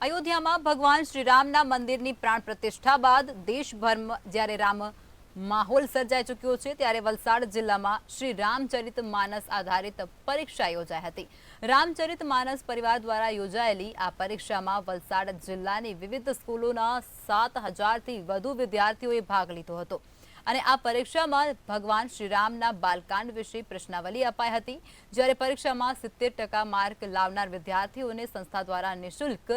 અયોધ્યામાં ભગવાન શ્રીરામના મંદિરની પ્રાણ પ્રતિષ્ઠા બાદ દેશભરમાં જ્યારે રામ માહોલ સર્જાઈ ચૂક્યો છે, ત્યારે વલસાડ જિલ્લામાં શ્રી રામચરિત માનસ આધારિત પરીક્ષા યોજાઈ હતી. રામચરિત માનસ પરિવાર દ્વારા યોજાયેલી આ પરીક્ષામાં વલસાડ જિલ્લાની વિવિધ સ્કૂલોના 7,000થી વધુ વિદ્યાર્થીઓએ ભાગ લીધો હતો. અને આ પરીક્ષામાં ભગવાન શ્રીરામના બાલકાંડ વિશે પ્રશ્નાવલી અપાઈ હતી. જ્યારે પરીક્ષામાં 70% માર્ક લાવનાર વિદ્યાર્થીઓને સંસ્થા દ્વારા નિઃશુલ્ક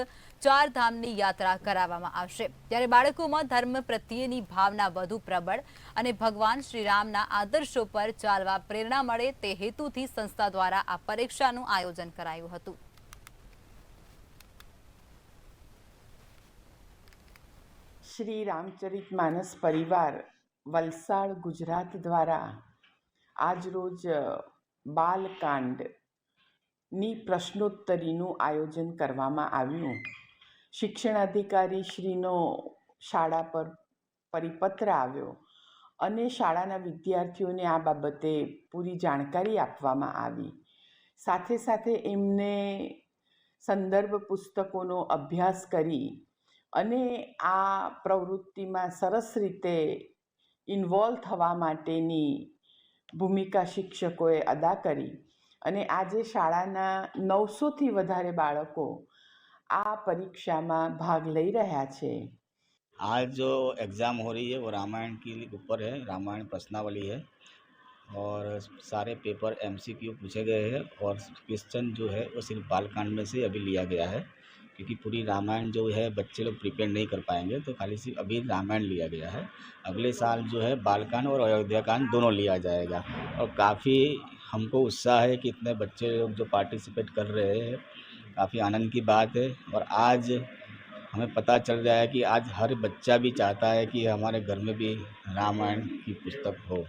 4 ધામની યાત્રા કરાવવામાં આવશે. ત્યારે બાળકોમાં ધર્મ પ્રત્યેની ભાવના વધુ પ્રબળ અને ભગવાન શ્રીરામના આદર્શો પર ચાલવા પ્રેરણા મળે તે હેતુથી સંસ્થા દ્વારા આ પરીક્ષાનું આયોજન કરાયું હતું. શ્રી રામચરિત માનસ પરિવાર વલસાડ ગુજરાત દ્વારા આજરોજ બાલકાંડની પ્રશ્નોત્તરીનું આયોજન કરવામાં આવ્યું. શિક્ષણાધિકારી શ્રીનો શાળા પર પરિપત્ર આવ્યો અને શાળાના વિદ્યાર્થીઓને આ બાબતે પૂરી જાણકારી આપવામાં આવી. સાથે સાથે એમને સંદર્ભ પુસ્તકોનો અભ્યાસ કરી અને આ પ્રવૃત્તિમાં સરસ રીતે ઇન્વોલ્વ થવા માટેની ભૂમિકા શિક્ષકોએ અદા કરી અને આજે શાળાના 900થી વધારે બાળકો આ પરીક્ષામાં ભાગ લઈ રહ્યા છે. आज जो एग्ज़ाम हो रही है वो रामायण के ऊपर है, रामायण प्रश्नावली है और सारे पेपर एमसीक्यू पूछे गए हैं और क्वेश्चन जो है वो सिर्फ बालकांड में से अभी लिया गया है, क्योंकि पूरी रामायण जो है बच्चे लोग प्रिपेयर नहीं कर पाएंगे, तो खाली सिर्फ अभी रामायण लिया गया है. अगले साल जो है बालकांड और अयोध्याकांड दोनों लिया जाएगा और काफ़ी हमको उत्साह है कि इतने बच्चे लोग जो पार्टिसिपेट कर रहे हैं, काफ़ी आनंद की बात है. और आज हमें पता चल रहा है कि आज हर बच्चा भी चाहता है कि हमारे घर में भी रामायण की पुस्तक हो.